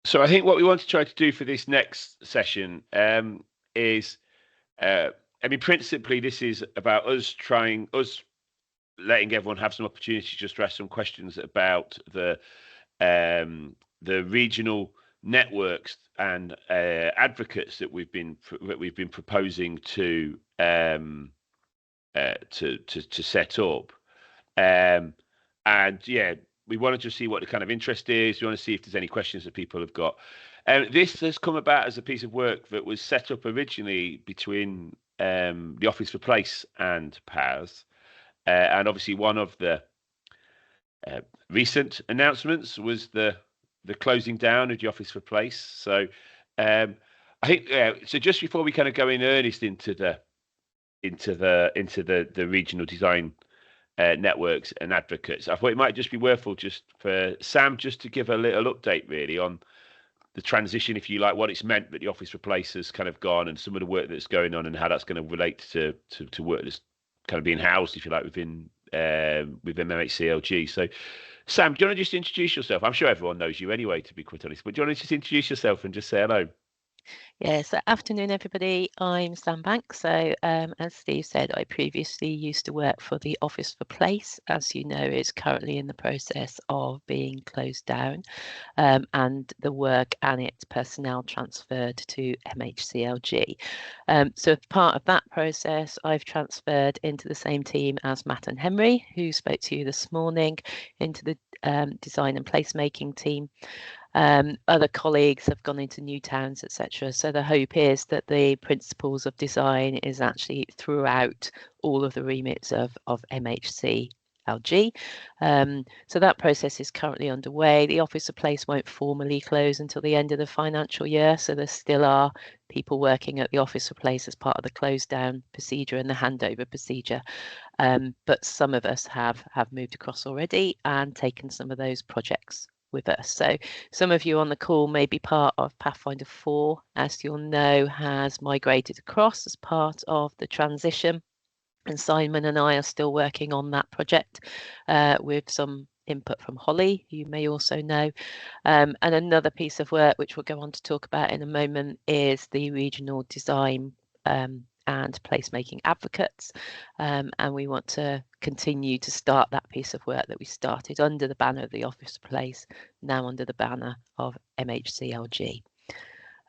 So I think what we want to try to do for this next session is, I mean, principally, this is about us letting everyone have some opportunity just to ask some questions about the regional networks and advocates that we've been proposing to set up. Um, and yeah, we wanted to see what the kind of interest is. We want to see if there's any questions that people have got. This has come about as a piece of work that was set up originally between the Office for Place and PAS. And obviously, one of the uh, recent announcements was the closing down of the Office for Place. So um, I think so. Just before we kind of go in earnest into the regional design networks and advocates, I thought it might just be worthwhile just for Sam just to give a little update really on the transition, if you like, what it's meant that the Office for Place has kind of gone, and some of the work that's going on, and how that's going to relate to work that's kind of being housed, if you like, within MHCLG. So, Sam, do you want to just introduce yourself? I'm sure everyone knows you anyway, to be quite honest. But do you want to just introduce yourself and just say hello? Yeah, so afternoon, everybody. I'm Sam Banks. So, as Steve said, I previously used to work for the Office for Place. As you know, it's currently in the process of being closed down, and the work and its personnel transferred to MHCLG. So, as part of that process, I've transferred into the same team as Matt and Henry, who spoke to you this morning, into the design and placemaking team. Other colleagues have gone into new towns, etc. So the hope is that the principles of design is actually throughout all of the remits of MHCLG. So that process is currently underway. The Office of Place won't formally close until the end of the financial year, so there still are people working at the Office of Place as part of the close down procedure and the handover procedure. But some of us have moved across already and taken some of those projects with us. So some of you on the call may be part of Pathfinder 4, as you'll know, has migrated across as part of the transition. And Simon and I are still working on that project with some input from Holly, who you may also know. And another piece of work, which we'll go on to talk about in a moment, is the regional design and placemaking advocates. And we want to continue to start that piece of work that we started under the banner of the Office of Place, now under the banner of MHCLG.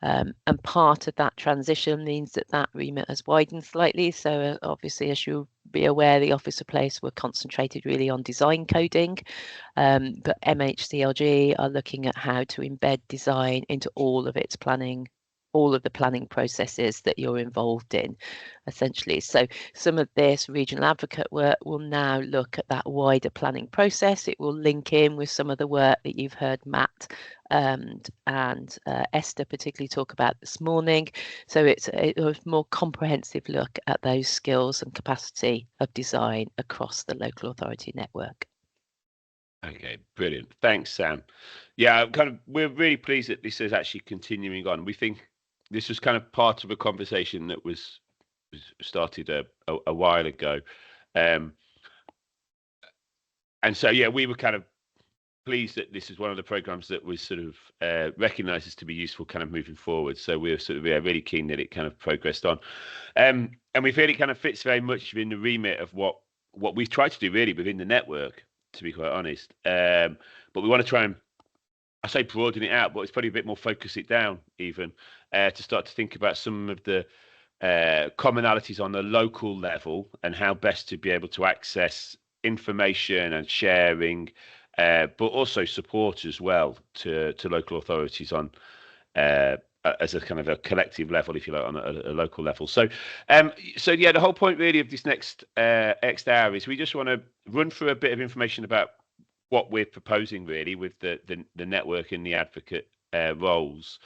And part of that transition means that remit has widened slightly. So obviously, as you'll be aware, the Office of Place were concentrated really on design coding, but MHCLG are looking at how to embed design into all of its planning, all of the planning processes that you're involved in, essentially. So some of this regional advocate work will now look at that wider planning process. It will link in with some of the work that you've heard Matt and Esther particularly talk about this morning. So it's a more comprehensive look at those skills and capacity of design across the local authority network. Okay, brilliant. Thanks, Sam. Yeah, we're really pleased that this is actually continuing on. We think this was kind of part of a conversation that was started a while ago. And so, yeah, we were kind of pleased that this is one of the programs that was sort of recognised as to be useful kind of moving forward. So we're sort of really keen that it kind of progressed on. And we feel it kind of fits very much within the remit of what we've tried to do really within the network, to be quite honest. But we want to try and, I say broaden it out, but it's probably a bit more focus it down even to start to think about some of the commonalities on the local level and how best to be able to access information and sharing, but also support as well to local authorities on as a kind of a collective level, if you like, on a local level. So yeah, the whole point really of this next hour is we just want to run through a bit of information about what we're proposing really with the network and the advocate roles.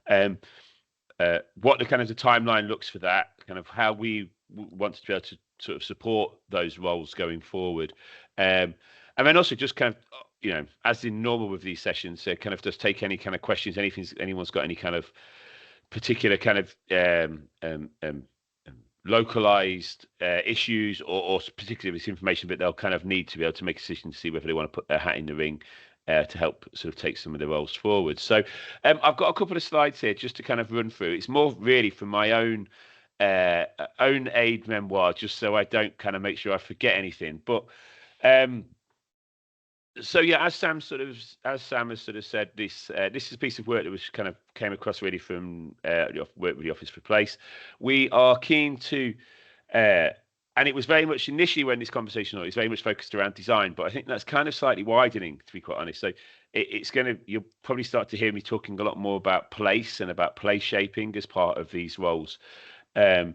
What the kind of the timeline looks for that, kind of how we want to be able to sort of support those roles going forward. And then also just kind of, as in normal with these sessions, kind of just take any kind of questions, anyone's got any kind of particular kind of localized issues or particularly this information, but they'll kind of need to be able to make a decision to see whether they want to put their hat in the ring to help sort of take some of the roles forward. So I've got a couple of slides here just to kind of run through. It's more really from my own aid memoir, just so I don't kind of make sure I forget anything. But so yeah, as Sam has sort of said, this is a piece of work that was kind of came across really from work with the Office for Place. We are keen to, and it was very much initially when this conversation, it was very much focused around design, but I think that's kind of slightly widening, to be quite honest. So it's going to, you'll probably start to hear me talking a lot more about place and about place shaping as part of these roles, and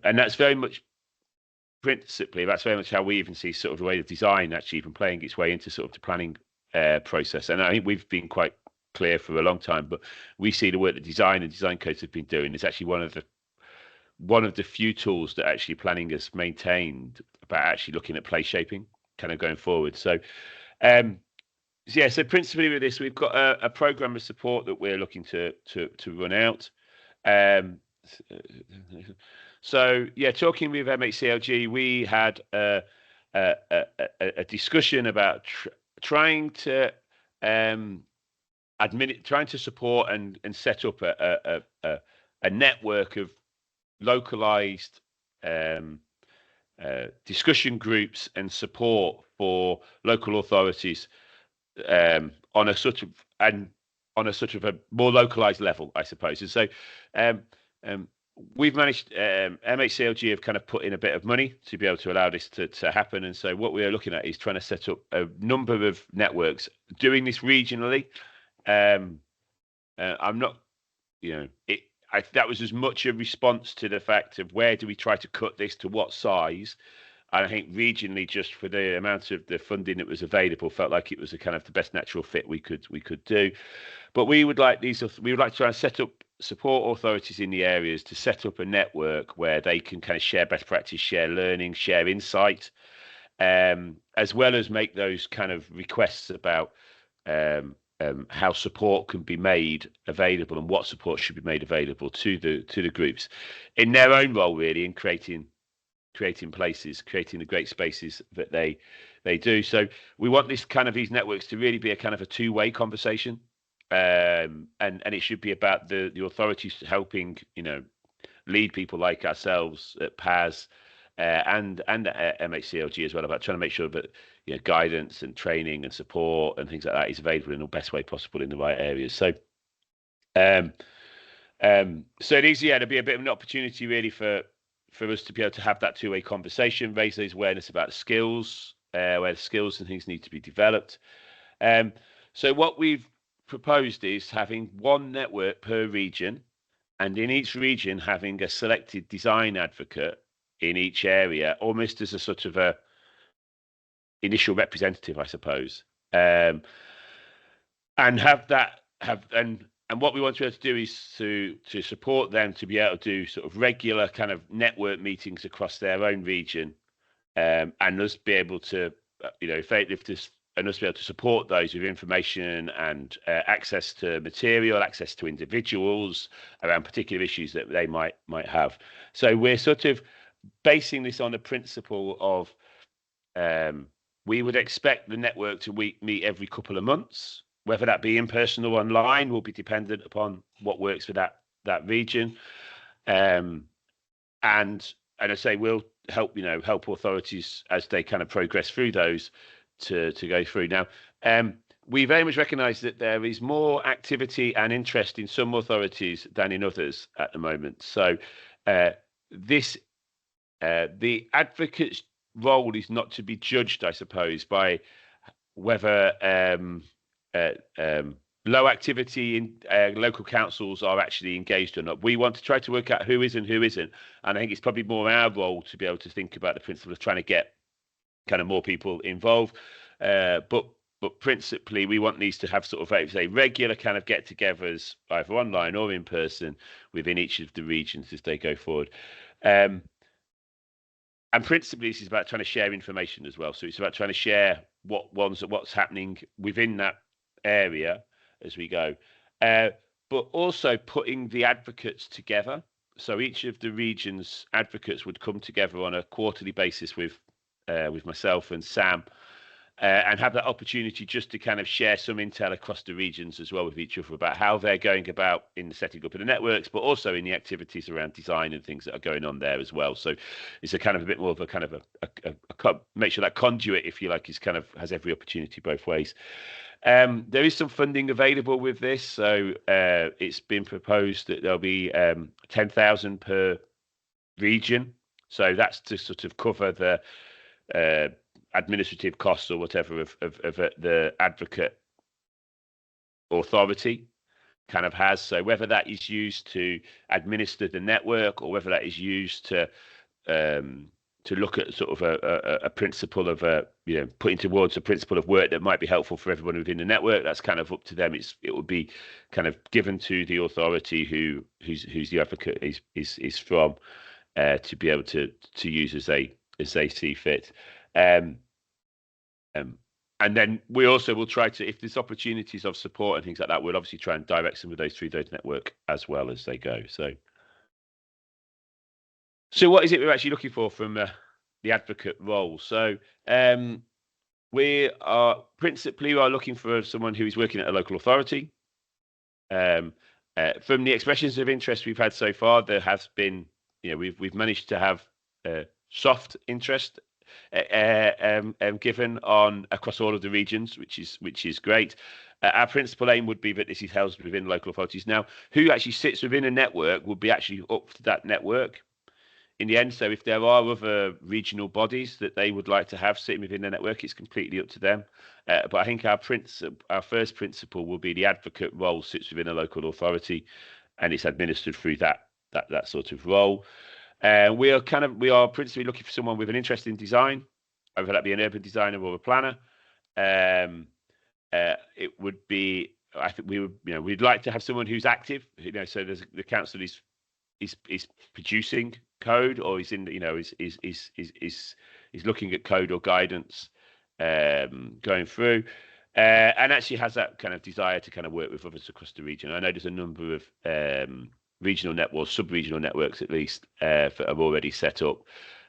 that's very much principally, that's very much how we even see sort of the way of design actually even playing its way into sort of the planning process. And I think we've been quite clear for a long time, but we see the work that design and design codes have been doing is actually one of the few tools that actually planning has maintained about actually looking at place shaping kind of going forward. So yeah, so principally with this, we've got a program of support that we're looking to run out. So yeah, talking with MHCLG, we had a discussion about trying to trying to support and set up a network of localized discussion groups and support for local authorities on a sort of a more localized level, I suppose. And so we've managed, MHCLG have kind of put in a bit of money to be able to allow this to happen. And so what we're looking at is trying to set up a number of networks, doing this regionally. I'm not, that was as much a response to the fact of where do we try to cut this to what size. And I think regionally, just for the amount of the funding that was available, felt like it was a kind of the best natural fit we could do. But we would like to try and set up support authorities in the areas to set up a network where they can kind of share best practice, share learning, share insight, as well as make those kind of requests about how support can be made available and what support should be made available to the groups in their own role, really, in creating places, creating the great spaces that they do. So we want these networks to really be a kind of a two-way conversation, and it should be about the authorities helping lead people like ourselves at PAS and at MHCLG as well, about trying to make sure that guidance and training and support and things like that is available in the best way possible in the right areas. So so it is, to be a bit of an opportunity really for us to be able to have that two-way conversation, raise those awareness about skills, where the skills and things need to be developed. So what we've proposed is having one network per region, and in each region having a selected design advocate in each area, almost as a sort of a initial representative, I suppose, and what we want to be able to do is to support them to be able to do sort of regular kind of network meetings across their own region, and us be able to, and us be able to support those with information and access to material, access to individuals around particular issues that they might have. So we're sort of basing this on the principle of we would expect the network to meet every couple of months. Whether that be in person or online will be dependent upon what works for that region. And I say we'll help authorities as they kind of progress through those to go through. Now, we very much recognise that there is more activity and interest in some authorities than in others at the moment. So the advocate's role is not to be judged, I suppose, by whether low activity in local councils are actually engaged or not. We want to try to work out who is and who isn't. And I think it's probably more our role to be able to think about the principle of trying to get kind of more people involved. But principally, we want these to have sort of a regular kind of get-togethers, either online or in person, within each of the regions as they go forward. And principally, this is about trying to share information as well. So it's about trying to share what's happening within that area as we go, but also putting the advocates together. So each of the region's advocates would come together on a quarterly basis with myself and Sam, and have that opportunity just to kind of share some intel across the regions as well with each other about how they're going about in the setting up of the networks, but also in the activities around design and things that are going on there as well. So it's a kind of a bit more of a kind of a make sure that conduit, if you like, is kind of has every opportunity both ways. There is some funding available with this, so it's been proposed that there'll be 10,000 per region. So that's to sort of cover the administrative costs or whatever of the advocate authority kind of has. So whether that is used to administer the network or whether that is used to look at sort of a principle of putting towards a principle of work that might be helpful for everyone within the network, that's kind of up to them. It would be kind of given to the authority who's the advocate is from to be able to use as they see fit. And then we also will try to, if there's opportunities of support and things like that, we'll obviously try and direct some of those through those network as well as they go. So what is it we're actually looking for from the advocate role? So we are principally looking for someone who is working at a local authority. From the expressions of interest we've had so far, there has been, we've managed to have soft interest given on across all of the regions, which is great. Our principal aim would be that this is held within local authorities. Now, who actually sits within a network would be actually up to that network in the end. So if there are other regional bodies that they would like to have sitting within the network, it's completely up to them. But I think our first principle will be the advocate role sits within a local authority, and it's administered through that sort of role. We are principally looking for someone with an interest in design, whether that be an urban designer or a planner. It would be, I think we'd like to have someone who's active. So the council is producing code, or is in is looking at code or guidance going through, and actually has that kind of desire to kind of work with others across the region. I know there's a number of regional networks, sub-regional networks at least, that are already set up,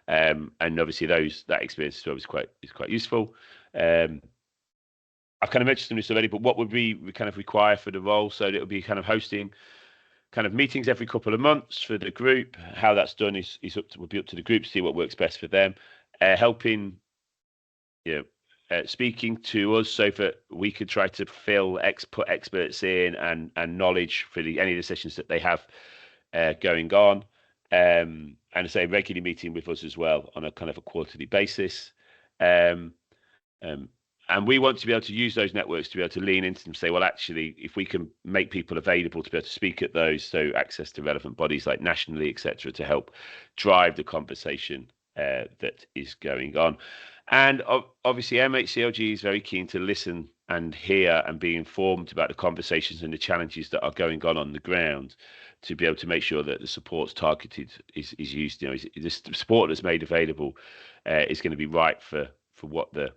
and obviously that experience is quite useful. I've kind of mentioned this already, but what would we kind of require for the role? So it'll be kind of hosting kind of meetings every couple of months for the group. How that's done will be up to the group to see what works best for them. Helping, speaking to us so that we could try to put experts in and knowledge for any of the sessions that they have going on, and say regularly meeting with us as well on a kind of a quarterly basis. And we want to be able to use those networks to be able to lean into them and say, well, actually, if we can make people available to be able to speak at those, so access to relevant bodies like nationally, etc., to help drive the conversation that is going on. And obviously, MHCLG is very keen to listen and hear and be informed about the conversations and the challenges that are going on the ground, to be able to make sure that the support's targeted is used. The support that's made available is going to be right for what the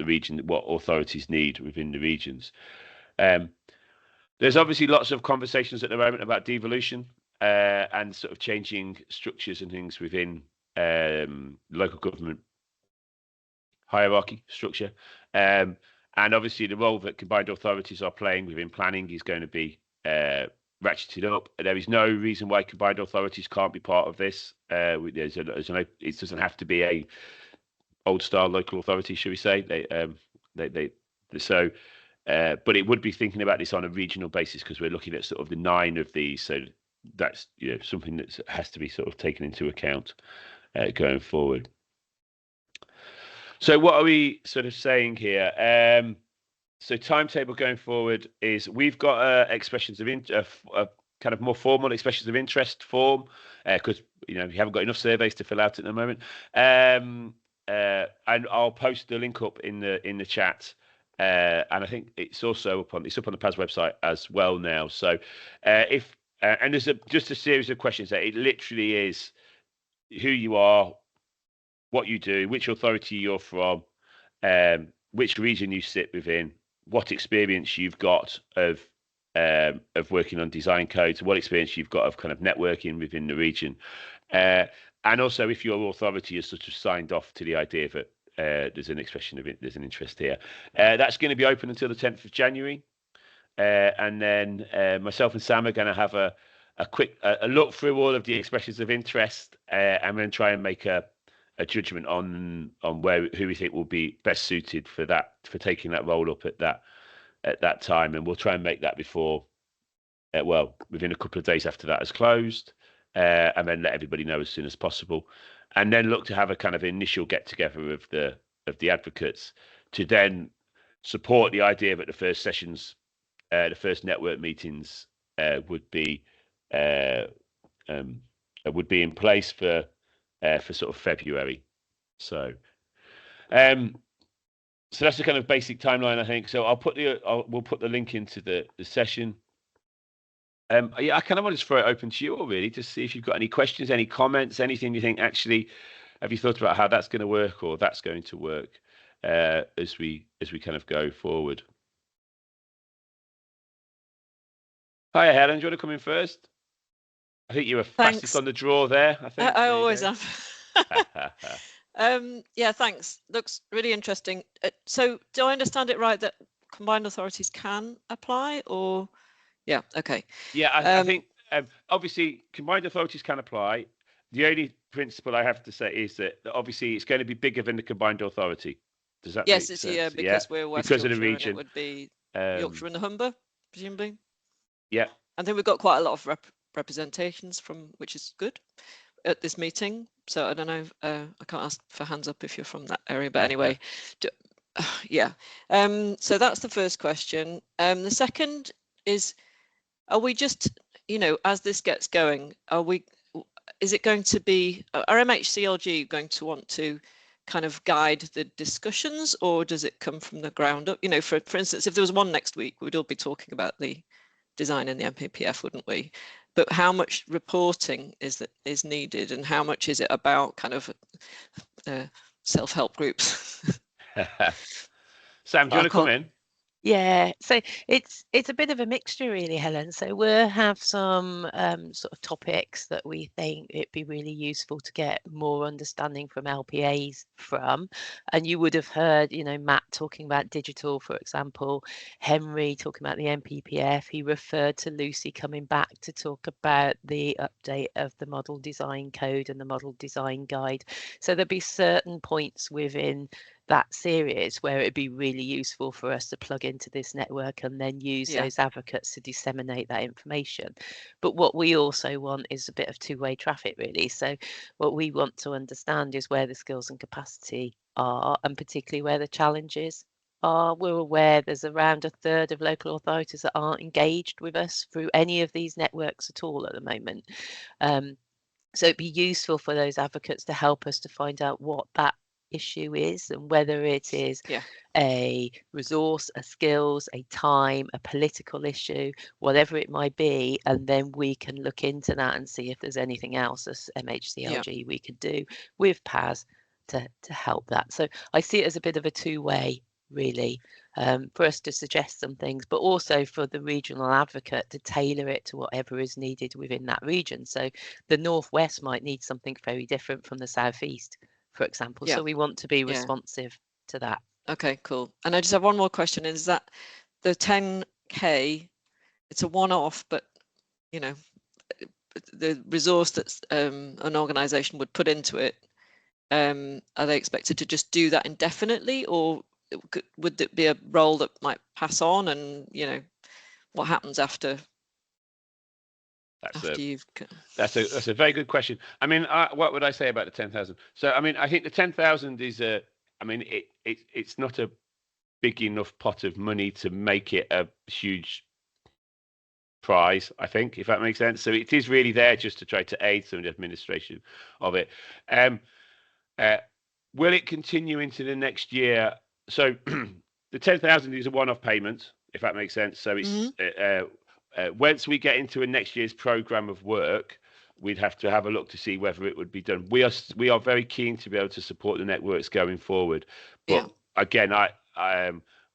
region, what authorities need within the regions. There's obviously lots of conversations at the moment about devolution and sort of changing structures and things within local government hierarchy structure. And obviously the role that combined authorities are playing within planning is going to be ratcheted up. There is no reason why combined authorities can't be part of this. It doesn't have to be a old style local authority, should we say? But it would be thinking about this on a regional basis, because we're looking at sort of the 9 of these. So that's something that has to be sort of taken into account going forward. So what are we sort of saying here? So timetable going forward is we've got expressions of kind of more formal expressions of interest form, because we haven't got enough surveys to fill out at the moment. And I'll post the link up in the chat, and I think it's also up on the PAS website as well now. So and there's just a series of questions there. It literally is who you are, what you do, which authority you're from, which region you sit within, what experience you've got of working on design codes, what experience you've got of kind of networking within the region. And also if your authority is sort of signed off to the idea that there's an expression of it, there's an interest here. That's going to be open until the 10th of January. And then myself and Sam are going to have a quick look through all of the expressions of interest, and then try and make a judgment on who we think will be best suited for taking that role up at that time. And we'll try and make that before, within a couple of days after that has closed, and then let everybody know as soon as possible, and then look to have a kind of initial get together of the advocates to then support the idea that the first sessions, the first network meetings would be in place for sort of February. So that's the kind of basic timeline, I think. So we'll put the link into the session. Yeah, I kind of want to throw it open to you all, really, to see if you've got any questions, any comments, anything you think, actually, have you thought about how that's going to work or that's going to work as we kind of go forward. Hi, Helen. Do you want to come in first? I think you were fastest on the draw there. I think I always am. Yeah, thanks. Looks really interesting. So, do I understand it right that combined authorities can apply, or? Yeah. Okay. Yeah, I think obviously combined authorities can apply. The only principle I have to say is that obviously it's going to be bigger than the combined authority. Does that make sense? Yes, because we're West because Yorkshire, of the region. And it would be Yorkshire and the Humber, presumably. Yeah. I think we've got quite a lot of representations which is good at this meeting. So I don't know. I can't ask for hands up if you're from that area, but anyway, yeah. So that's the first question. The second is, are we just, as this gets going, is it going to be, are MHCLG going to want to kind of guide the discussions, or does it come from the ground up? For instance, if there was one next week, we'd all be talking about the design in the MPPF, wouldn't we? But how much reporting is needed, and how much is it about kind of self-help groups? Sam, do you want to come in? Yeah, so it's a bit of a mixture, really, Helen. So we'll have some sort of topics that we think it'd be really useful to get more understanding from LPAs from. And you would have heard, Matt talking about digital, for example, Henry talking about the MPPF. He referred to Lucy coming back to talk about the update of the model design code and the model design guide. So there'll be certain points within that series where it'd be really useful for us to plug into this network and then use those advocates to disseminate that information. But what we also want is a bit of two-way traffic, really. So what we want to understand is where the skills and capacity are, and particularly where the challenges are. We're aware there's around a third of local authorities that aren't engaged with us through any of these networks at all at the moment. So it'd be useful for those advocates to help us to find out what that issue is, and whether it is a resource, a skills, a time, a political issue, whatever it might be, and then we can look into that and see if there's anything else as MHCLG we could do with PAS to help that. So I see it as a bit of a two-way, really, for us to suggest some things, but also for the regional advocate to tailor it to whatever is needed within that region. So the Northwest might need something very different from the Southeast, for example. So we want to be responsive to that. Okay, cool. And I just have one more question. Is that the 10K, it's a one-off, but the resource that an organization would put into it, are they expected to just do that indefinitely, or would it be a role that might pass on, and what happens after? That's a very good question. I mean, what would I say about the 10,000? So, I mean, I think the 10,000 is it's not a big enough pot of money to make it a huge prize, I think, if that makes sense. So it is really there just to try to aid some of the administration of it. Will it continue into the next year? So the 10,000 is a one-off payment, if that makes sense. So it's once we get into a next year's program of work, we'd have to have a look to see whether it would be done. We are very keen to be able to support the networks going forward, but again,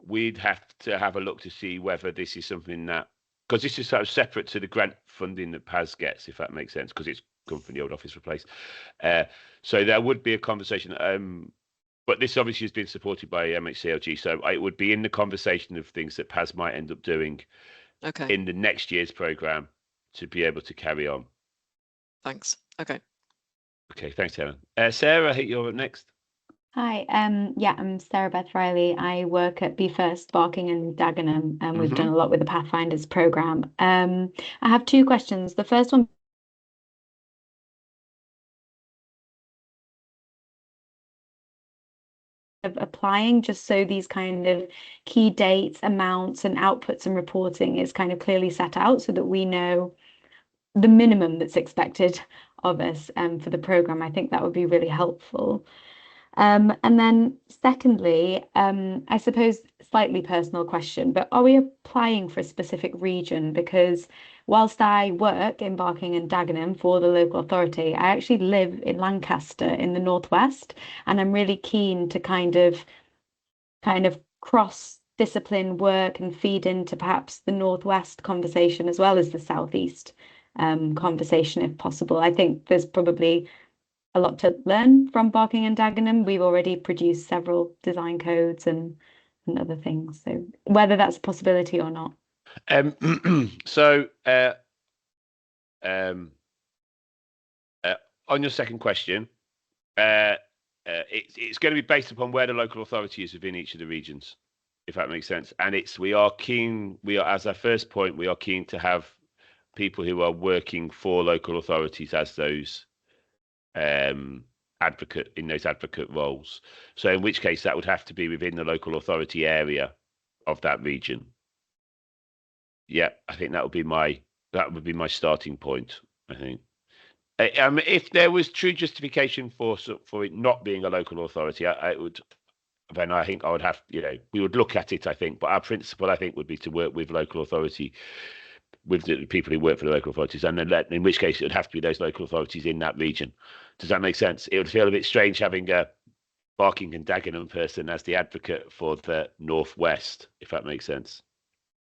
we'd have to have a look to see whether this is something that, because this is sort of separate to the grant funding that PAS gets, if that makes sense, because it's come from the old office replace. So there would be a conversation. But this obviously has been supported by MHCLG, so it would be in the conversation of things that PAS might end up doing in the next year's programme to be able to carry on. Thanks. Okay. Okay, thanks, Helen. Sarah, I think you're up next. Hi, yeah, I'm Sarah Beth Riley. I work at Be First Barking and Dagenham, and we've done a lot with the Pathfinders programme. I have two questions. The first one, of applying, just so these kind of key dates, amounts, and outputs and reporting is kind of clearly set out so that we know the minimum that's expected of us for the programme. I think that would be really helpful. And then secondly, I suppose slightly personal question, but are we applying for a specific region? Because whilst I work in Barking and Dagenham for the local authority, I actually live in Lancaster in the northwest, and I'm really keen to kind of cross discipline work and feed into perhaps the northwest conversation as well as the southeast conversation if possible. I think there's probably a lot to learn from Barking and Dagenham. We've already produced several design codes and other things. So whether that's a possibility or not. On your second question, it's going to be based upon where the local authority is within each of the regions, if that makes sense. And we are, as our first point, we are keen to have people who are working for local authorities as those advocate roles. So in which case that would have to be within the local authority area of that region. Yeah, I think that would be my starting point, I think. If there was true justification for it not being a local authority, I would have, we would look at it, I think, but our principle, I think, would be to work with local authority, with the people who work for the local authorities, and then in which case it would have to be those local authorities in that region. Does that make sense? It would feel a bit strange having a Barking and Dagenham person as the advocate for the northwest, if that makes sense.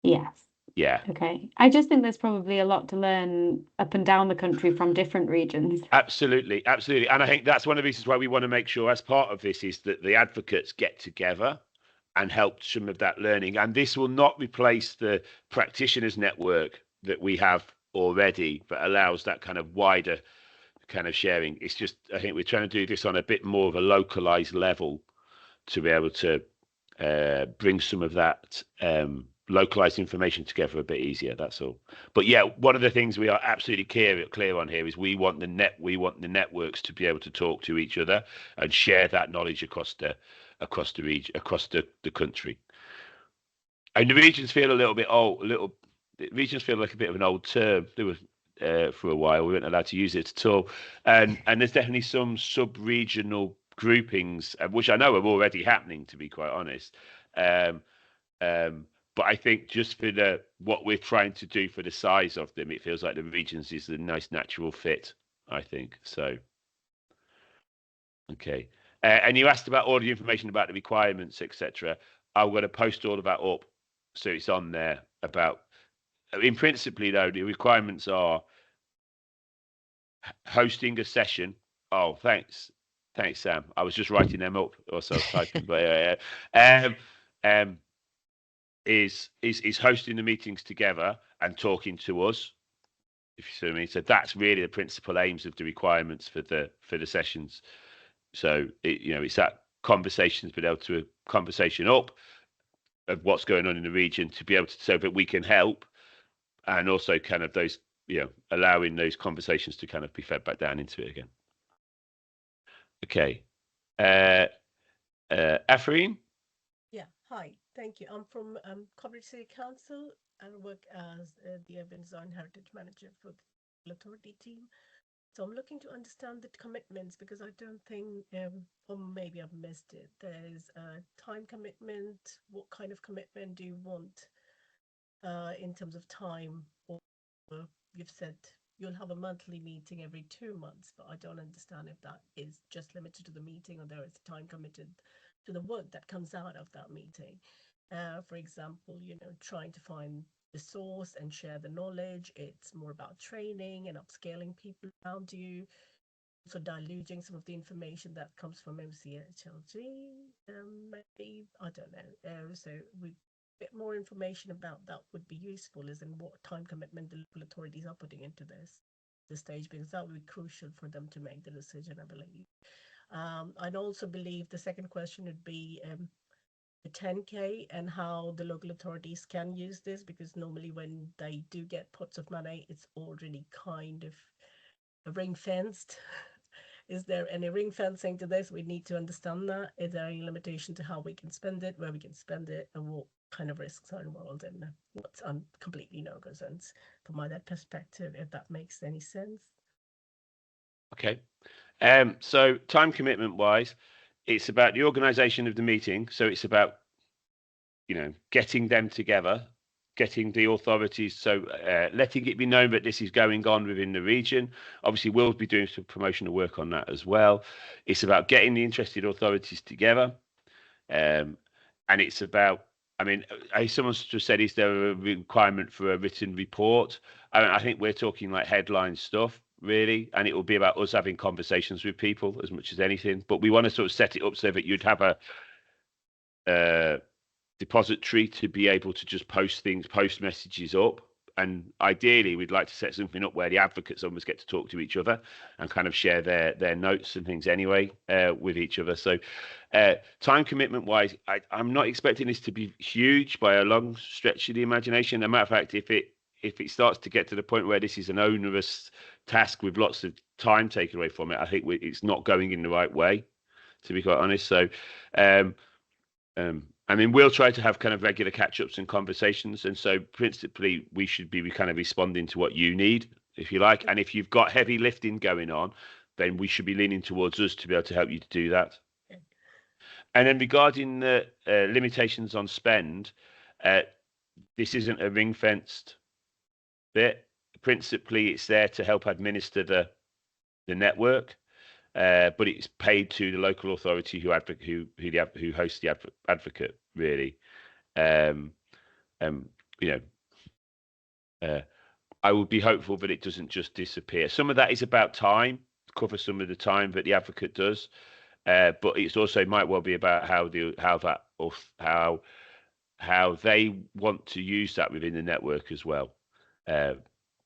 Yes. Yeah. Okay. I just think there's probably a lot to learn up and down the country from different regions. Absolutely. And I think that's one of the reasons why we want to make sure, as part of this, is that the advocates get together and help some of that learning. And this will not replace the practitioners network that we have already, but allows that kind of wider kind of sharing. It's just, I think we're trying to do this on a bit more of a localized level to be able to bring some of that localized information together a bit easier. That's all. But yeah, one of the things we are absolutely clear on here is we want the networks to be able to talk to each other and share that knowledge across the region, across the country. And the regions feel a little bit old. Regions feel like a bit of an old term. There was for a while we weren't allowed to use it at all, and there's definitely some sub-regional groupings, which I know are already happening, to be quite honest. But I think just for what we're trying to do for the size of them, it feels like the regions is a nice natural fit, I think. So, okay. And you asked about all the information about the requirements, etc. I'm going to post all of that up so it's on there about, in principle, though, the requirements are hosting a session. Oh, thanks, Sam. I was just writing them up, also typing. But is hosting the meetings together and talking to us, if you see what I mean. So that's really the principal aims of the requirements for the sessions. So it's that conversations, but able to conversation up of what's going on in the region to be able to, so that we can help, and also kind of those, allowing those conversations to kind of be fed back down into it again. Okay. Afreen? Yeah, hi, thank you. I'm from Coventry City Council and work as the Urban Design Heritage Manager for the authority team. So I'm looking to understand the commitments, because I don't think, or maybe I've missed it, there's a time commitment. What kind of commitment do you want in terms of time? Or you've said you'll have a monthly meeting every 2 months, but I don't understand if that is just limited to the meeting or there is time committed to the work that comes out of that meeting. For example, trying to find the source and share the knowledge. It's more about training and upscaling people around you. also diluting some of the information that comes from MHCLG. Maybe, I don't know. So we bit more information about that would be useful, is in what time commitment the local authorities are putting into this stage, because that would be crucial for them to make the decision, I believe. I'd also believe the second question would be the 10K and how the local authorities can use this, because normally when they do get pots of money, it's already kind of ring fenced. Is there any ring fencing to this? We need to understand that. Is there any limitation to how we can spend it, where we can spend it, and what kind of risks are involved, and what's completely no-go zones from my perspective, if that makes any sense. Okay. So time commitment wise, it's about the organisation of the meeting. So it's about, getting them together, getting the authorities, so letting it be known that this is going on within the region. Obviously, we'll be doing some promotional work on that as well. It's about getting the interested authorities together. And it's about, as someone just said, is there a requirement for a written report? I think we're talking like headline stuff, really, and it will be about us having conversations with people as much as anything. But we want to sort of set it up so that you'd have a depository to be able to just post messages up. And ideally, we'd like to set something up where the advocates almost get to talk to each other and kind of share their notes and things anyway with each other. So time commitment wise, I'm not expecting this to be huge by a long stretch of the imagination. As a matter of fact, if it starts to get to the point where this is an onerous task with lots of time taken away from it, I think it's not going in the right way, to be quite honest. So we'll try to have kind of regular catch-ups and conversations. And so principally, we should be kind of responding to what you need, if you like. And if you've got heavy lifting going on, then we should be leaning towards us to be able to help you to do that. And then regarding the limitations on spend, this isn't a ring-fenced bit. Principally, it's there to help administer the network. But it's paid to the local authority who hosts the advocate, really. I would be hopeful that it doesn't just disappear. Some of that is about time, cover some of the time that the advocate does, but it's also might well be about how they want to use that within the network as well. But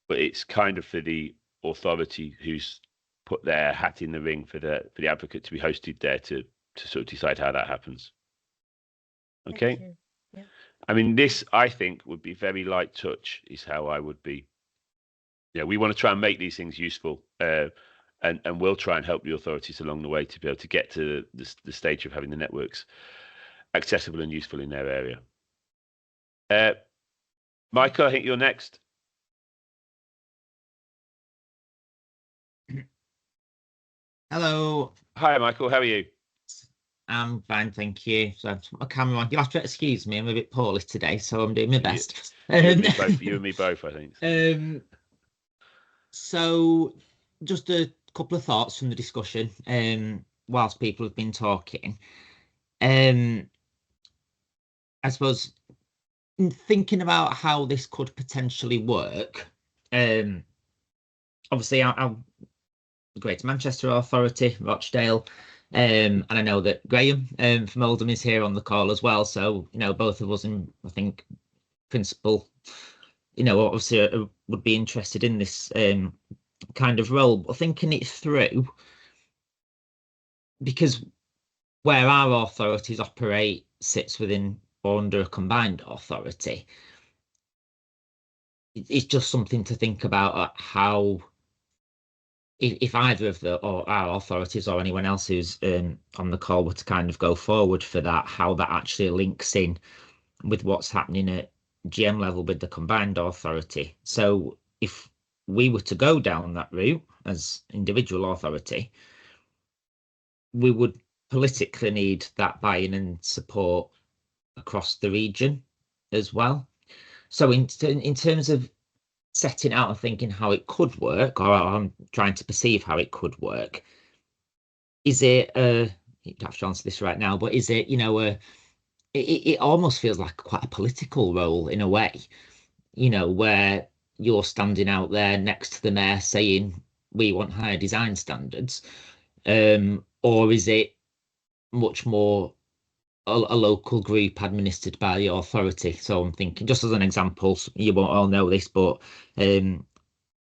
it's kind of for the authority who's put their hat in the ring for the advocate to be hosted there to sort of decide how that happens. Okay. Yeah. This I think would be very light touch, is how I would be. Yeah, we want to try and make these things useful, and we'll try and help the authorities along the way to be able to get to the stage of having the networks accessible and useful in their area. Michael, I think you're next. Hello. Hi, Michael. How are you? I'm fine, thank you. So I've put my camera on. You have to excuse me. I'm a bit poorly today, so I'm doing my best. You and me both, I think. So just a couple of thoughts from the discussion whilst people have been talking. I suppose in thinking about how this could potentially work, obviously I'm Greater Manchester Authority, Rochdale, and I know that Graham from Oldham is here on the call as well. So, both of us, in, I think, principle, obviously would be interested in this kind of role. But thinking it through, because where our authorities operate sits within or under a combined authority, it's just something to think about how, if either of our authorities or anyone else who's on the call were to kind of go forward for that, how that actually links in with what's happening at GM level with the combined authority. So if we were to go down that route as individual authority, we would politically need that buy-in and support across the region as well. So in terms of setting out and thinking how it could work, or I'm trying to perceive how it could work, is it you don't have to answer this right now, but is it, it almost feels like quite a political role in a way, where you're standing out there next to the mayor saying, we want higher design standards, or is it much more a local group administered by the authority? So I'm thinking, just as an example, you won't all know this, but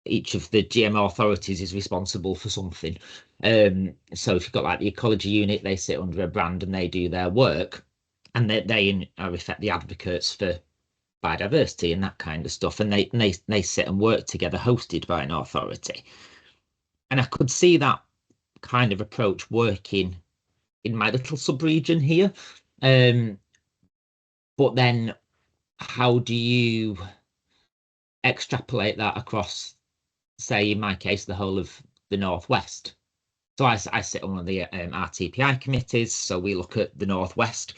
each of the GM authorities is responsible for something. So if you've got like the ecology unit, they sit under a brand and they do their work, and they are in effect the advocates for biodiversity and that kind of stuff, and they sit and work together, hosted by an authority. And I could see that kind of approach working in my little sub-region here. But then how do you extrapolate that across, say, in my case, the whole of the Northwest? So I sit on one of the RTPI committees, so we look at the Northwest.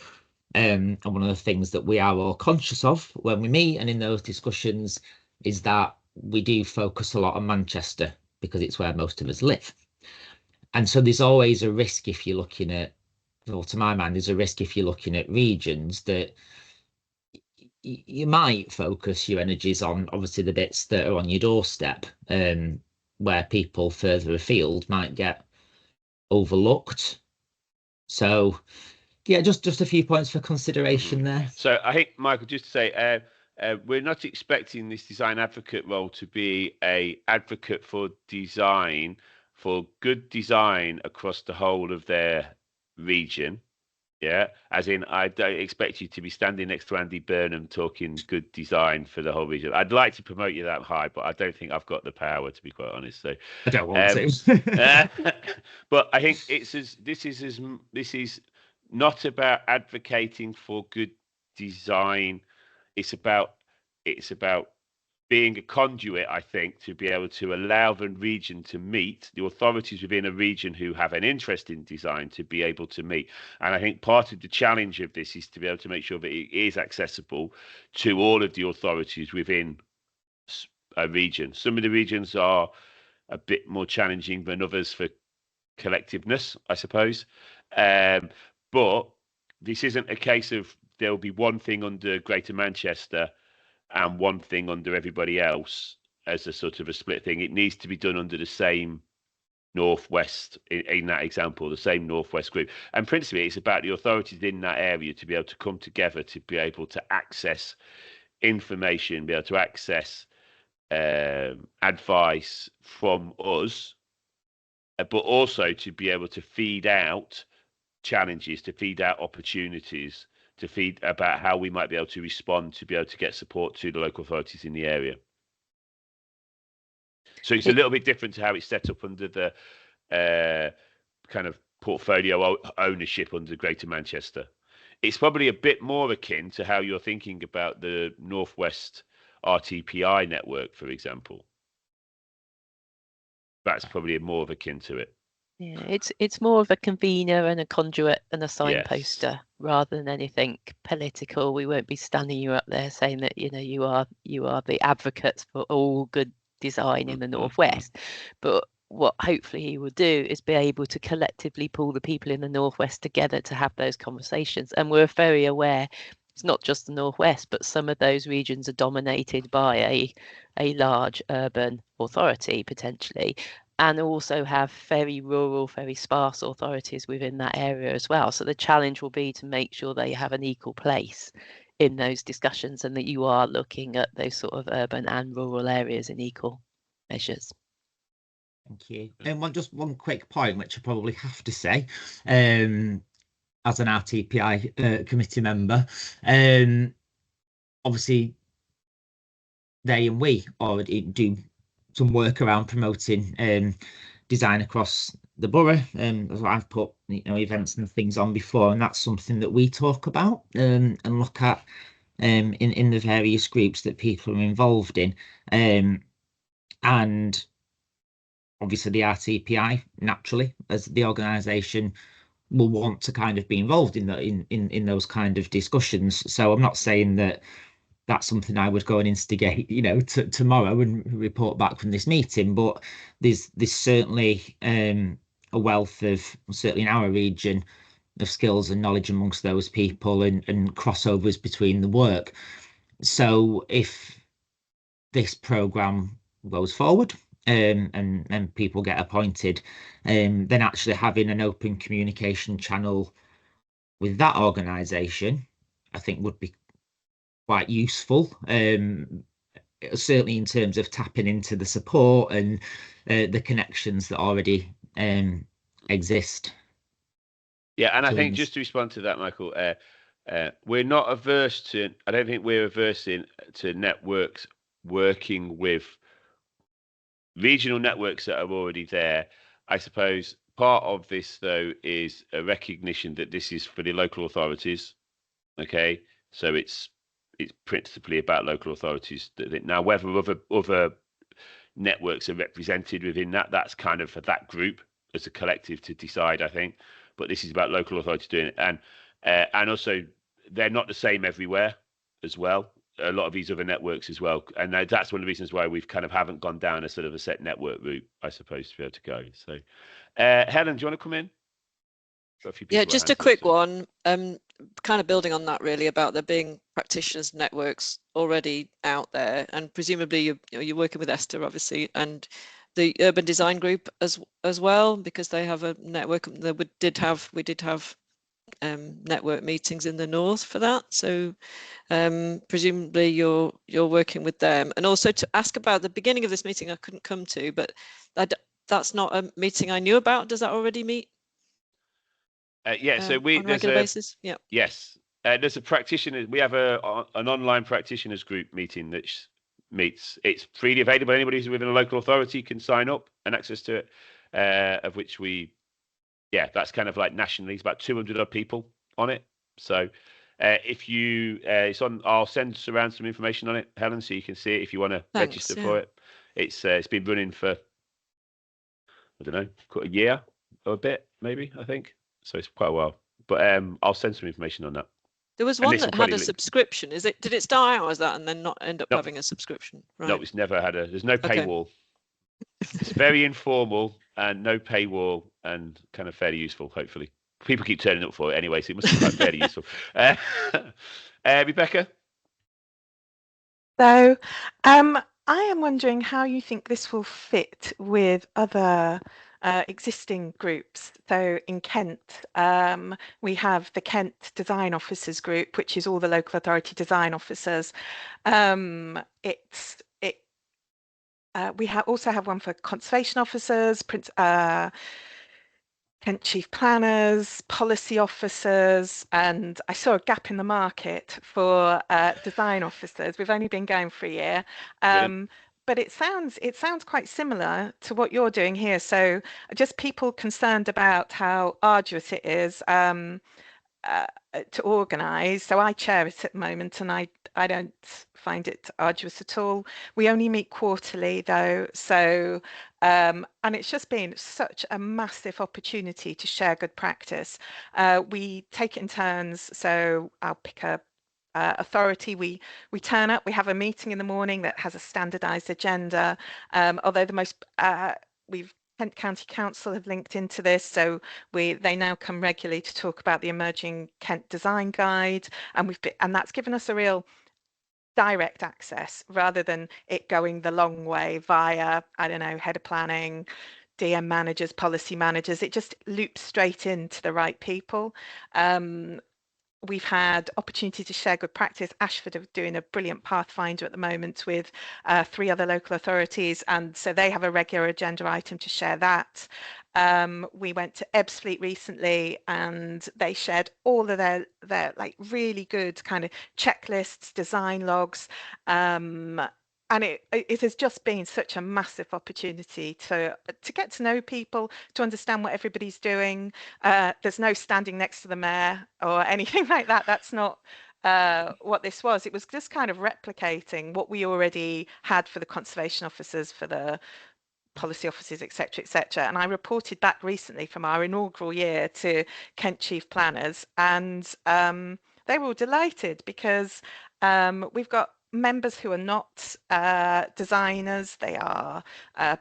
And one of the things that we are all conscious of when we meet and in those discussions is that we do focus a lot on Manchester because it's where most of us live. And so there's always a risk if you're looking at, well, to my mind, there's a risk if you're looking at regions that you might focus your energies on, obviously, the bits that are on your doorstep, where people further afield might get overlooked. So, yeah, just a few points for consideration there. So I think, Michael, just to say, we're not expecting this design advocate role to be a advocate for design, for good design across the whole of their region. Yeah, as in, I don't expect you to be standing next to Andy Burnham talking good design for the whole region. I'd like to promote you that high, but I don't think I've got the power, to be quite honest. So I don't want to. But I think this is not about advocating for good design. It's about being a conduit, I think, to be able to allow the region to meet, the authorities within a region who have an interest in design to be able to meet. And I think part of the challenge of this is to be able to make sure that it is accessible to all of the authorities within a region. Some of the regions are a bit more challenging than others for collectiveness, I suppose. But this isn't a case of there'll be one thing under Greater Manchester and one thing under everybody else as a sort of a split thing. It needs to be done under the same Northwest, in that example, the same Northwest group. And principally, it's about the authorities in that area to be able to come together, to be able to access information, be able to access advice from us, but also to be able to feed out challenges, to feed out opportunities, to feed about how we might be able to respond, to be able to get support to the local authorities in the area. So it's a little bit different to how it's set up under the kind of portfolio ownership under Greater Manchester. It's probably a bit more akin to how you're thinking about the Northwest RTPI network, for example. That's probably more of akin to it. Yeah, it's more of a convener and a conduit and a signposter, Yes, rather than anything political. We won't be standing you up there saying that, you know, you are the advocates for all good design in the Northwest. But what hopefully he will do is be able to collectively pull the people in the Northwest together to have those conversations. And we're very aware it's not just the Northwest, but some of those regions are dominated by a large urban authority potentially, and also have very rural, very sparse authorities within that area as well. So the challenge will be to make sure they have an equal place in those discussions, and that you are looking at those sort of urban and rural areas in equal measures. Thank you. And just one quick point, which I probably have to say, as an RTPI committee member, obviously they and we already do some work around promoting design across the borough. I've put events and things on before, and that's something that we talk about and look at in the various groups that people are involved in. And obviously the RTPI, naturally, as the organisation, will want to kind of be involved in those kind of discussions. So I'm not saying that that's something I would go and instigate, tomorrow and report back from this meeting. But there's certainly a wealth of, certainly in our region, of skills and knowledge amongst those people and crossovers between the work. So if this programme goes forward and people get appointed, then actually having an open communication channel with that organisation, I think would be quite useful. Certainly in terms of tapping into the support and the connections that already exist. Yeah, and I think just to respond to that, Michael, we're not averse to. I don't think we're averse to networks working with regional networks that are already there. I suppose part of this, though, is a recognition that this is for the local authorities. Okay, so it's principally about local authorities. Now, whether other networks are represented within that, that's kind of for that group as a collective to decide, I think. But this is about local authorities doing it, and also they're not the same everywhere as well. A lot of these other networks as well, and that's one of the reasons why we've kind of haven't gone down a sort of a set network route, I suppose, to be able to go. So, Helen, do you want to come in? Yeah, just a quick one. Kind of building on that, really, about there being practitioners networks already out there, and presumably you're working with Esther, obviously, and the Urban Design Group as well, because they have a network. We did have network meetings in the north for that, so presumably you're working with them. And also to ask about the beginning of this meeting, I couldn't come to, but that's not a meeting I knew about. Does that already meet? Yeah, so on a regular basis. Yeah. Yes, there's a practitioner. We have an online practitioners group meeting that meets. It's freely available. Anybody who's within a local authority can sign up and access to it. Of which that's kind of like nationally. It's about 200 odd people on it. So if you, it's on. I'll send around some information on it, Helen, so you can see it if you want to register for it. It's been running for, I don't know, quite a year or a bit, maybe, I think. So it's quite a while, but I'll send some information on that. There was one that had a subscription. Did it start out as that and then not end up having a subscription? Right. No, it's never had there's no paywall. It's very informal and no paywall and kind of fairly useful, hopefully. People keep turning up for it anyway, so it must be quite fairly useful. Rebecca? So I am wondering how you think this will fit with other existing groups. So in Kent, we have the Kent Design Officers Group, which is all the local authority design officers. We also have one for conservation officers, Kent chief planners, policy officers, and I saw a gap in the market for design officers. We've only been going for a year. But it sounds quite similar to what you're doing here. So just people concerned about how arduous it is to organise. So I chair it at the moment, and I don't find it arduous at all. We only meet quarterly though, so and it's just been such a massive opportunity to share good practice. We take it in turns, so I'll pick a authority. We turn up, we have a meeting in the morning that has a standardized agenda, although Kent County Council have linked into this, so they now come regularly to talk about the emerging Kent Design Guide, and that's given us a real direct access rather than it going the long way via, I don't know, head of planning, DM managers, policy managers. It just loops straight into the right people. We've had opportunity to share good practice. Ashford are doing a brilliant pathfinder at the moment with 3 other local authorities, and so they have a regular agenda item to share that. We went to Ebbsfleet recently, and they shared all of their like really good kind of checklists, design logs, and it has just been such a massive opportunity to get to know people, to understand what everybody's doing. There's no standing next to the mayor or anything like that. That's not what this was. It was just kind of replicating what we already had for the conservation officers, for the policy officers, etc., etc. And I reported back recently from our inaugural year to Kent chief planners, and they were all delighted because we've got members who are not designers. They are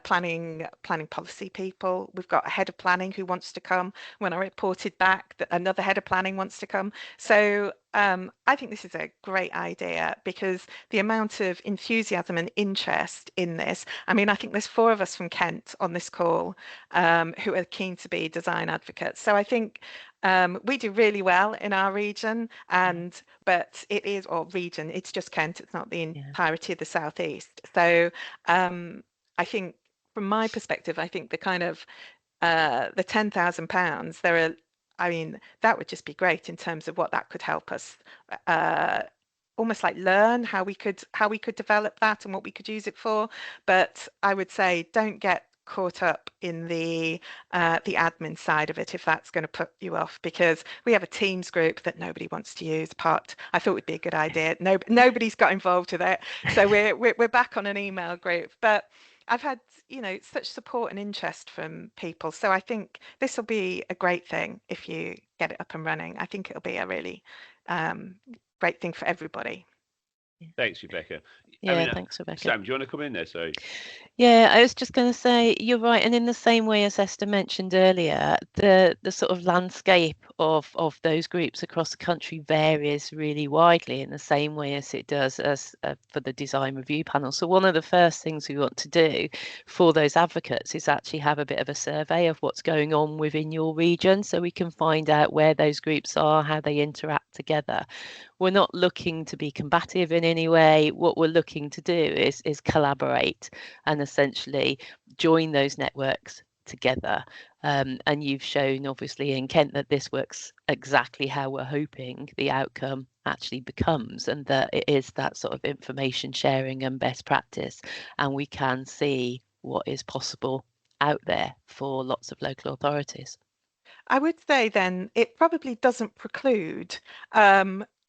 planning policy people. We've got a head of planning who wants to come. When I reported back, that another head of planning wants to come. So I think this is a great idea, because the amount of enthusiasm and interest in this, I mean, I think there's 4 of us from Kent on this call who are keen to be design advocates. So I think we do really well in our region, but it is, or region, it's just Kent, it's not the entirety of the southeast. So I think from my perspective, I think the kind of the £10,000, there are, I mean, that would just be great in terms of what that could help us almost like learn how we could develop that and what we could use it for. But I would say don't get caught up in the admin side of it if that's going to put you off, because we have a Teams group that nobody wants to use. I thought would be a good idea. Nobody's got involved with it, so we're back on an email group. But I've had, you know, such support and interest from people, so I think this will be a great thing if you get it up and running. I think it'll be a really great thing for everybody. Thanks, Rebecca. Yeah, thanks, Rebecca. Sam, do you want to come in there? Sorry. Yeah, I was just going to say, you're right. And in the same way as Esther mentioned earlier, the sort of landscape of those groups across the country varies really widely in the same way as it does as for the design review panel. So one of the first things we want to do for those advocates is actually have a bit of a survey of what's going on within your region, so we can find out where those groups are, how they interact together. We're not looking to be combative in any way. What we're looking to do is collaborate and essentially join those networks together. And you've shown obviously in Kent that this works exactly how we're hoping the outcome actually becomes, and that it is that sort of information sharing and best practice, and we can see what is possible out there for lots of local authorities. I would say then it probably doesn't preclude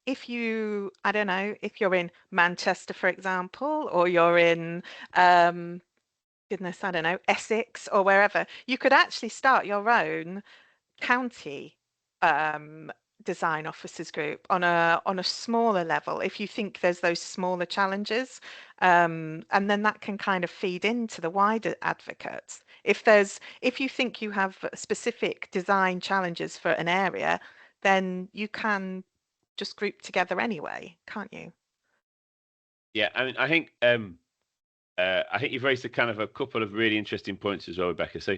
if you, I don't know, if you're in Manchester, for example, or you're in, goodness, I don't know, Essex or wherever, you could actually start your own county design officers group on a smaller level if you think there's those smaller challenges, and then that can kind of feed into the wider advocates. If you think you have specific design challenges for an area, then you can just group together anyway, can't you? Yeah, I mean, I think you've raised a kind of a couple of really interesting points as well, Rebecca. So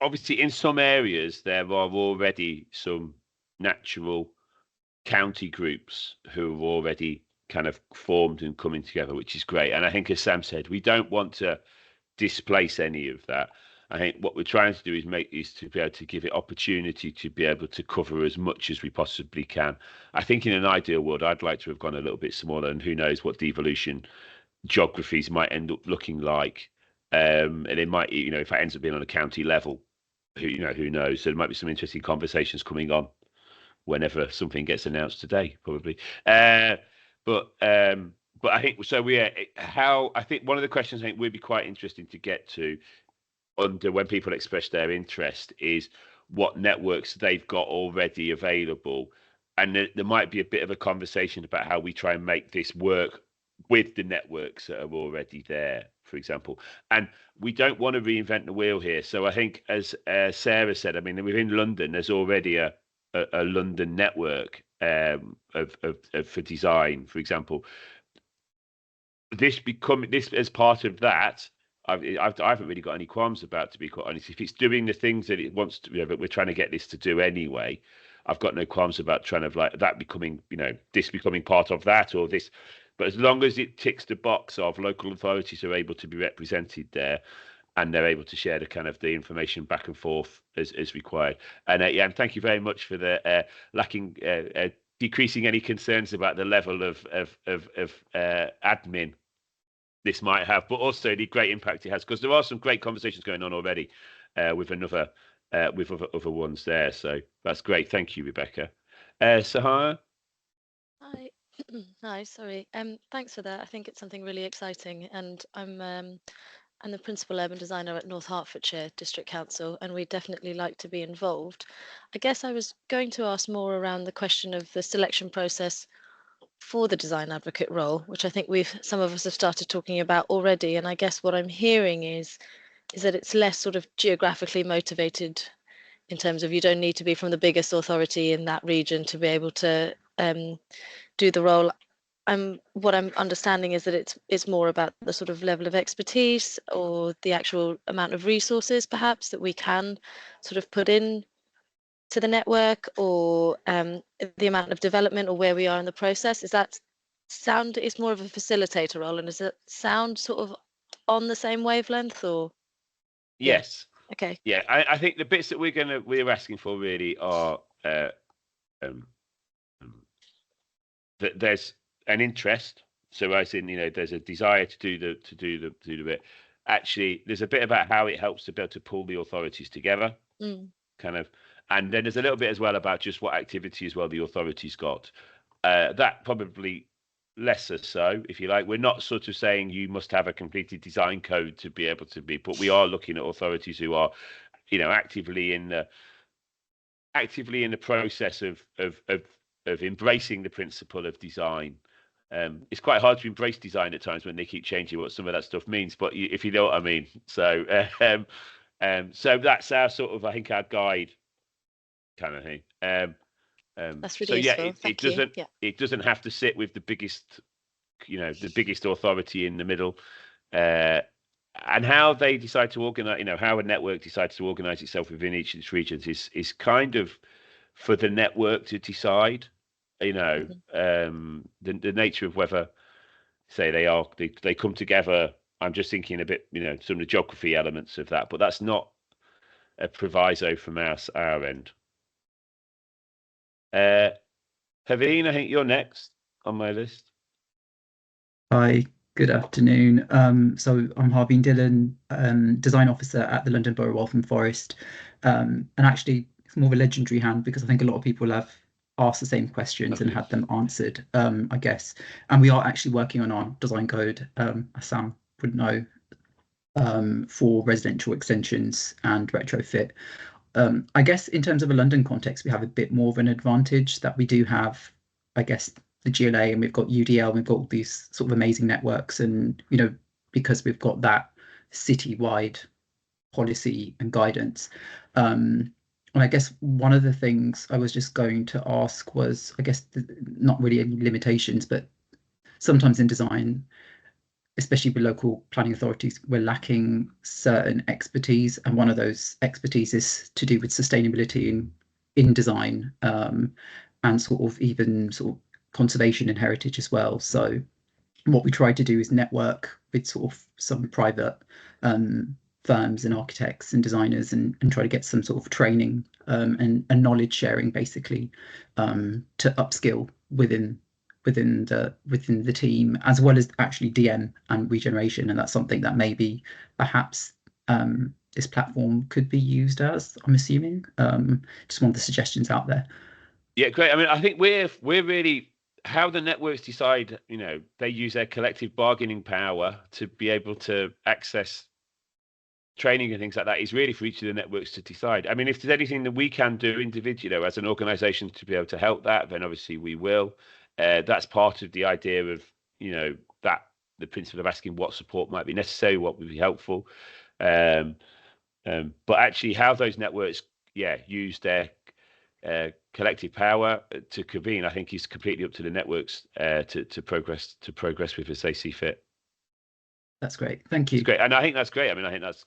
obviously in some areas there are already some natural county groups who have already kind of formed and coming together, which is great. And I think, as Sam said, we don't want to displace any of that. I think what we're trying to do is to be able to give it opportunity to be able to cover as much as we possibly can. I think in an ideal world, I'd like to have gone a little bit smaller, and who knows what devolution geographies might end up looking like. And it might, you know, if it ends up being on a county level, who knows? So there might be some interesting conversations coming on whenever something gets announced today, probably. But I think so. I think one of the questions I think would be quite interesting to get to under when people express their interest is what networks they've got already available, and there might be a bit of a conversation about how we try and make this work with the networks that are already there, for example. And we don't want to reinvent the wheel here. So I think, as Sarah said, I mean, within London, there's already a London network for design, for example. This as part of that, I haven't really got any qualms about, to be quite honest. If it's doing the things that it wants to, that we're trying to get this to do anyway, I've got no qualms about trying to like that becoming, this becoming part of that or this. But as long as it ticks the box of local authorities are able to be represented there, and they're able to share the kind of the information back and forth as required. And and thank you very much for the decreasing any concerns about the level of admin this might have, but also the great impact it has, because there are some great conversations going on already with other ones there. So that's great. Thank you, Rebecca. Sahara? Hi. Hi, sorry. Thanks for that. I think it's something really exciting, and I'm the principal urban designer at North Hertfordshire District Council, and we'd definitely like to be involved. I guess I was going to ask more around the question of the selection process for the design advocate role, which I think some of us have started talking about already. And I guess what I'm hearing is that it's less sort of geographically motivated in terms of you don't need to be from the biggest authority in that region to be able to do the role. What I'm understanding is that it's more about the sort of level of expertise or the actual amount of resources perhaps that we can sort of put in to the network, or the amount of development, or where we are in the process. Is that sound is more of a facilitator role, and does it sound sort of on the same wavelength, or? Yes. Yeah. Okay. Yeah, I think the bits that we're asking for really are that there's an interest. So as in, there's a desire to do the bit. Actually, there's a bit about how it helps to be able to pull the authorities together, kind of, and then there's a little bit as well about just what activity as well the authorities got. That probably lesser so, if you like. We're not sort of saying you must have a completed design code to be able to be, but we are looking at authorities who are, actively in the process of embracing the principle of design. It's quite hard to embrace design at times when they keep changing what some of that stuff means, but if you know what I mean. So so that's our sort of, I think, our guide kind of thing. That's really so yeah, useful. it doesn't have to sit with the biggest authority in the middle. And how they decide to organize, how a network decides to organize itself within each of its regions is kind of for the network to decide. The nature of whether, say, they come together. I'm just thinking a bit, some of the geography elements of that, but that's not a proviso from our end. Haveen, I think you're next on my list. Hi, good afternoon. So I'm Harveen Dillon, design officer at the London Borough of Waltham Forest. And actually, it's more of a legendary hand because I think a lot of people have asked the same questions and had them answered, I guess. And we are actually working on our design code, as Sam would know, for residential extensions and retrofit. I guess in terms of a London context, we have a bit more of an advantage that we do have, I guess, the GLA, and we've got UDL, and we've got all these sort of amazing networks, and because we've got that citywide policy and guidance. And I guess one of the things I was just going to ask was, I guess, not really any limitations, but sometimes in design, especially with local planning authorities, we're lacking certain expertise, and one of those expertise is to do with sustainability in design, and sort of even sort of conservation and heritage as well. So what we try to do is network with sort of some private firms and architects and designers, and try to get some sort of training and knowledge sharing, basically, to upskill within the team, as well as actually DM and regeneration. And that's something that maybe perhaps this platform could be used as, I'm assuming. Just one of the suggestions out there. Yeah, great. I mean, I think we're really, how the networks decide, they use their collective bargaining power to be able to access training and things like that, is really for each of the networks to decide. I mean, if there's anything that we can do individually, as an organization, to be able to help that, then obviously we will. That's part of the idea of, that the principle of asking what support might be necessary, what would be helpful. But actually how those networks, use their collective power to convene, I think, is completely up to the networks to progress with as they see fit. That's great. Thank you. It's great. And I think that's great. I mean, I think that's,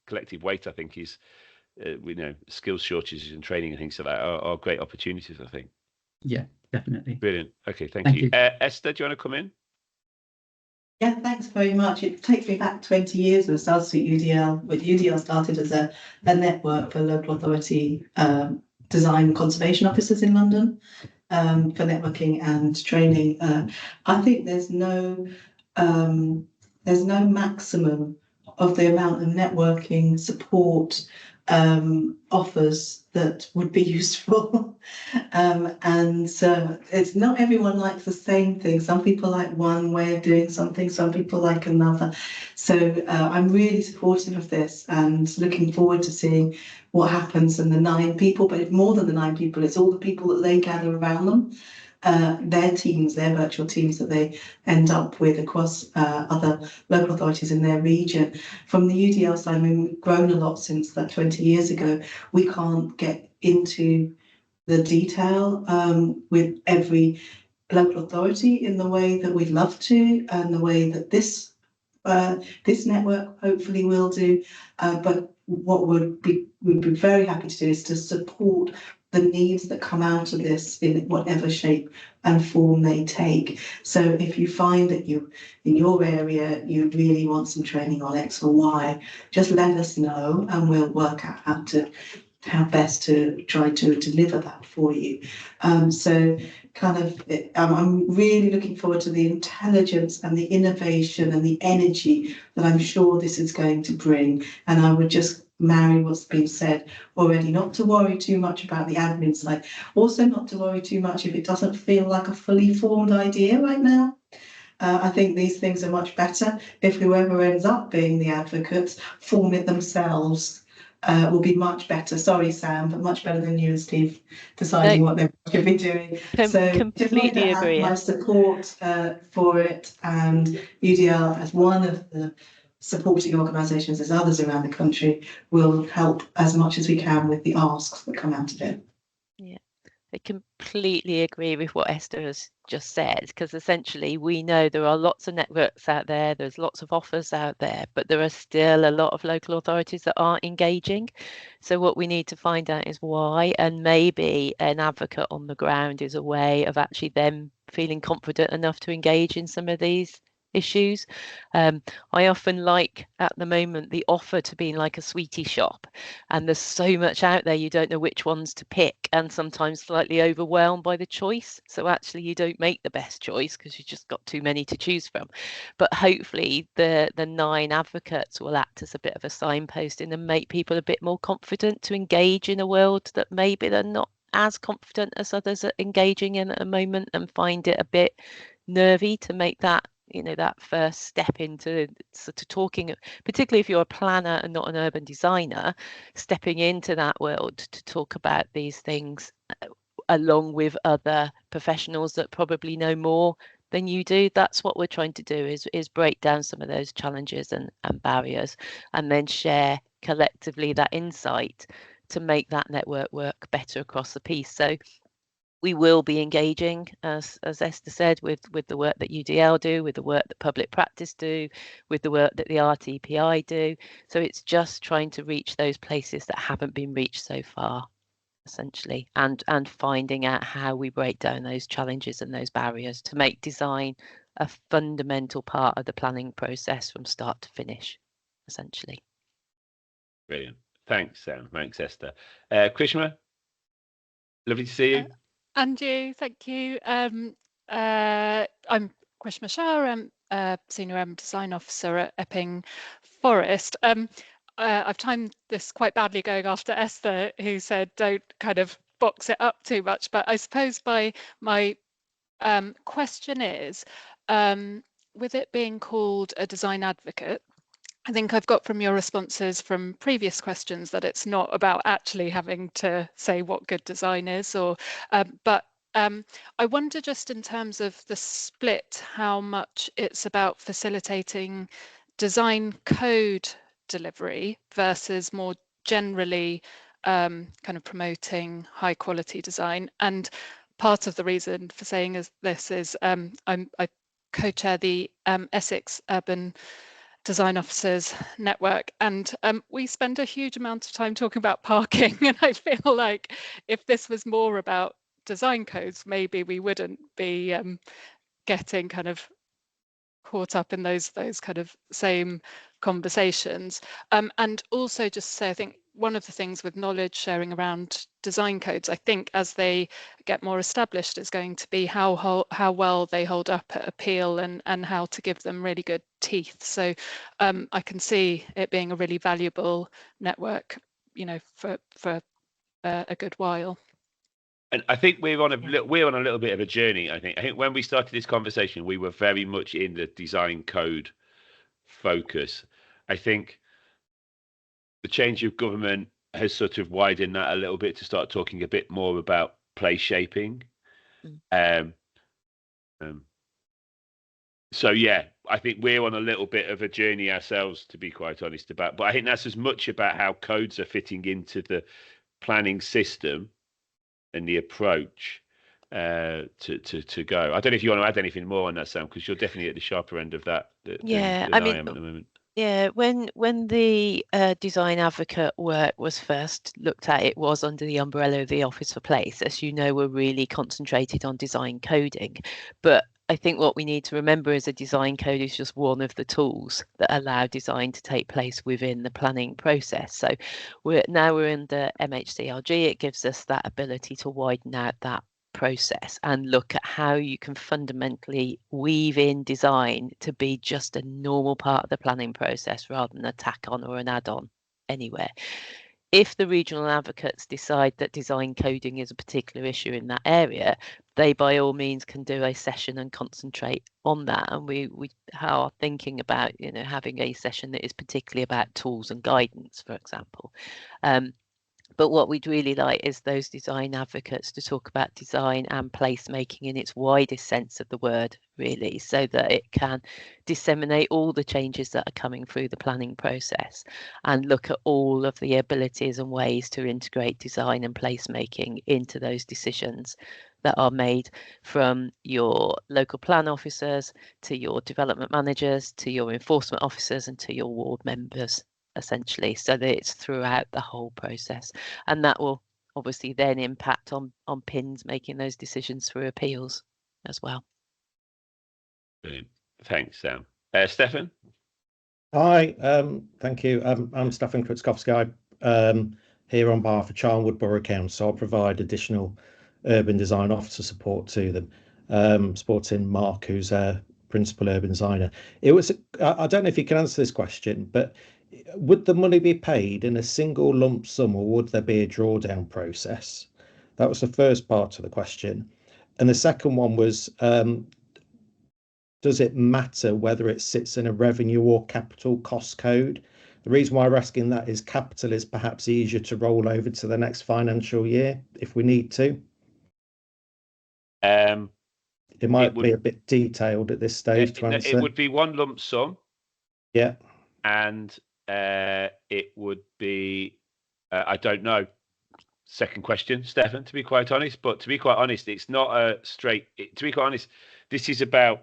collective weight, I think, is, skills shortages and training and things like that are great opportunities, I think. Yeah, definitely. Brilliant. Okay, thank you. Esther, do you want to come in? Yeah, thanks very much. It takes me back 20 years when I started at UDL. But UDL started as a network for local authority design conservation officers in London, for networking and training. I think there's no maximum of the amount of networking support offers that would be useful. And so it's not everyone likes the same thing. Some people like one way of doing something, some people like another. So I'm really supportive of this and looking forward to seeing what happens in the 9 people, but it's more than the 9 people, it's all the people that they gather around them. their teams, their virtual teams that they end up with across other local authorities in their region. From the UDL side, I mean, we've grown a lot since that 20 years ago. We can't get into the detail with every local authority in the way that we'd love to, and the way that this network hopefully will do. But what we'd be very happy to do is to support the needs that come out of this in whatever shape and form they take. So if you find that you, in your area, you really want some training on X or Y, just let us know and we'll work out how best to try to deliver that for you. So kind of, I'm really looking forward to the intelligence and the innovation and the energy that I'm sure this is going to bring. And I would just marry what's been said already, not to worry too much about the admin side, also not to worry too much if it doesn't feel like a fully formed idea right now. I think these things are much better if whoever ends up being the advocates form it themselves. Will be much better. Sorry, Sam, but much better than you and Steve deciding what they should be doing. So just like to have my support for it, and UDL as one of the supporting organisations, as others around the country, will help as much as we can with the asks that come out of it. Yeah, I completely agree with what Esther has just said, because essentially we know there are lots of networks out there, there's lots of offers out there, but there are still a lot of local authorities that aren't engaging. So what we need to find out is why, and maybe an advocate on the ground is a way of actually them feeling confident enough to engage in some of these issues. I often like at the moment the offer to being like a sweetie shop, and there's so much out there you don't know which ones to pick, and sometimes slightly overwhelmed by the choice, so actually you don't make the best choice because you've just got too many to choose from. But hopefully the 9 advocates will act as a bit of a signposting and make people a bit more confident to engage in a world that maybe they're not as confident as others are engaging in at the moment, and find it a bit nervy to make that, you know, that first step into sort of talking, particularly if you're a planner and not an urban designer, stepping into that world to talk about these things along with other professionals that probably know more than you do. That's what we're trying to do, is break down some of those challenges and barriers, and then share collectively that insight to make that network work better across the piece. So we will be engaging, as Esther said, with the work that UDL do, with the work that public practice do, with the work that the RTPI do. So it's just trying to reach those places that haven't been reached so far, essentially, and finding out how we break down those challenges and those barriers to make design a fundamental part of the planning process from start to finish, essentially. Brilliant. Thanks, Sam. Thanks, Esther. Krishma, lovely to see you. And you, thank you. I'm Krishma Shah. I'm Senior Design Officer at Epping Forest. I've timed this quite badly going after Esther, who said don't kind of box it up too much. But I suppose my question is, with it being called a design advocate, I think I've got from your responses from previous questions that it's not about actually having to say what good design is, or but I wonder, just in terms of the split, how much it's about facilitating design code delivery versus more generally kind of promoting high quality design. And part of the reason for saying this is I co-chair the Essex Urban Design Officers Network, and we spend a huge amount of time talking about parking, and I feel like if this was more about design codes, maybe we wouldn't be getting kind of caught up in those kind of same conversations. And also just say, I think one of the things with knowledge sharing around design codes, I think as they get more established, is going to be how well they hold up at appeal, and how to give them really good teeth. So I can see it being a really valuable network, you know, for a good while. And I think we're on a little bit of a journey. I think when we started this conversation, we were very much in the design code focus. I think the change of government has sort of widened that a little bit to start talking a bit more about place shaping. So yeah, I think we're on a little bit of a journey ourselves, to be quite honest about. But I think that's as much about how codes are fitting into the planning system and the approach to go. I don't know if you want to add anything more on that, Sam, because you're definitely at the sharper end of that than I am at the moment. Yeah, when the design advocate work was first looked at, it was under the umbrella of the Office for Place. As you know, we're really concentrated on design coding. But I think what we need to remember is a design code is just one of the tools that allow design to take place within the planning process. So we're under MHCLG. It gives us that ability to widen out that process and look at how you can fundamentally weave in design to be just a normal part of the planning process rather than a tack on or an add-on anywhere. If the regional advocates decide that design coding is a particular issue in that area, they by all means can do a session and concentrate on that. And we are thinking about having a session that is particularly about tools and guidance, for example. But what we'd really like is those design advocates to talk about design and placemaking in its widest sense of the word, really, so that it can disseminate all the changes that are coming through the planning process and look at all of the abilities and ways to integrate design and placemaking into those decisions that are made, from your local plan officers to your development managers to your enforcement officers and to your ward members, essentially, so that it's throughout the whole process. And that will obviously then impact on PINs making those decisions through appeals as well. Brilliant. Thanks, Sam. Stefan? Hi, thank you. I'm Stefan Krutzkowski, here on behalf of Charnwood Borough Council. I'll provide additional urban design officer support to them, supporting Mark, who's a principal urban designer. I don't know if you can answer this question, but would the money be paid in a single lump sum, or would there be a drawdown process? That was the first part of the question. And the second one was, does it matter whether it sits in a revenue or capital cost code? The reason why we're asking that is capital is perhaps easier to roll over to the next financial year if we need to. It might be a bit detailed at this stage to answer. It would be one lump sum. Yeah. And it would be, I don't know. Second question, Stefan, to be quite honest. But to be quite honest, it's not a straight. To be quite honest, this is about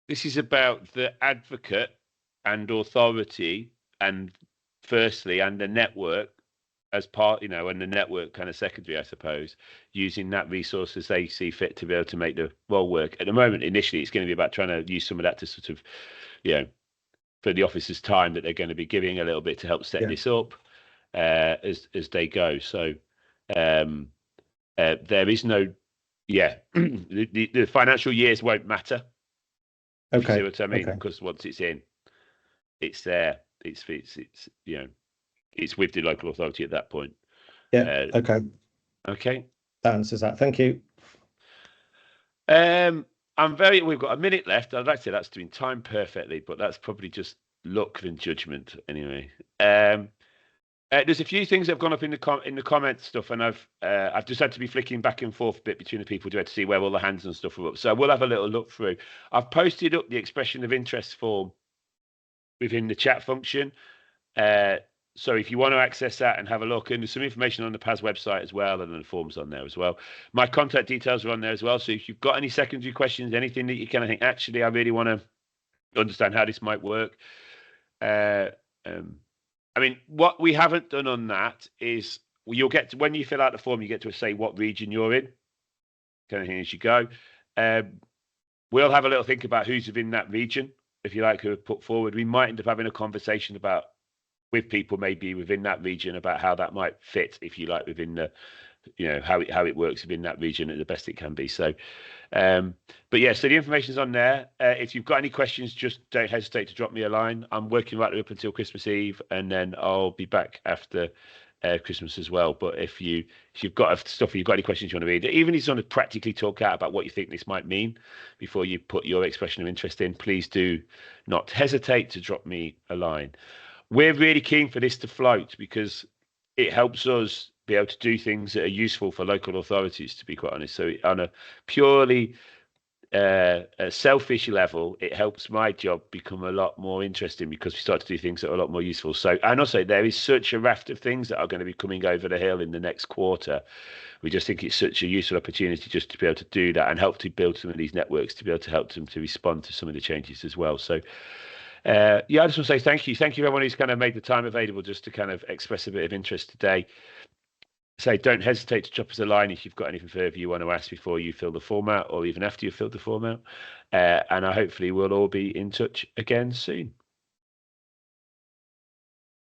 the advocate and authority, and firstly, and the network as part, and the network kind of secondary, I suppose, using that resource as they see fit to be able to make the role work. At the moment, initially, it's going to be about trying to use some of that to sort of, for the officers' time that they're going to be giving a little bit to help set this up as they go. So there is no, the financial years won't matter. Okay. See what I mean? Because once it's in, it's there. It's it's with the local authority at that point. Yeah. Okay. That answers that. Thank you. We've got a minute left. I'd like to say that's doing time perfectly, but that's probably just luck and judgment anyway. There's a few things that have gone up in the comment stuff, and I've just had to be flicking back and forth a bit between the people to see where all the hands and stuff are up. So we'll have a little look through. I've posted up the expression of interest form within the chat function. So if you want to access that and have a look, and there's some information on the PAS website as well, and then the forms on there as well. My contact details are on there as well. So if you've got any secondary questions, anything that you kind of think, actually, I really want to understand how this might work. I mean, what we haven't done on that is you'll get to, when you fill out the form, you get to say what region you're in, kind of thing as you go. We'll have a little think about who's within that region, if you like, who have put forward. We might end up having a conversation with people maybe within that region about how that might fit, if you like, within the, how it works within that region at the best it can be. So, but yeah, so the information's on there. If you've got any questions, just don't hesitate to drop me a line. I'm working right up until Christmas Eve, and then I'll be back after Christmas as well. But if you've got stuff, you've got any questions you want to read, even if you want to practically talk out about what you think this might mean before you put your expression of interest in, please do not hesitate to drop me a line. We're really keen for this to float because it helps us be able to do things that are useful for local authorities, to be quite honest. So on a purely a selfish level, it helps my job become a lot more interesting because we start to do things that are a lot more useful. So, and also there is such a raft of things that are going to be coming over the hill in the next quarter. We just think it's such a useful opportunity just to be able to do that and help to build some of these networks to be able to help them to respond to some of the changes as well. So yeah, I just want to say thank you everyone who's kind of made the time available just to kind of express a bit of interest today. Say, don't hesitate to drop us a line if you've got anything further you want to ask before you fill the form out, or even after you've filled the form out. And hopefully we'll all be in touch again soon.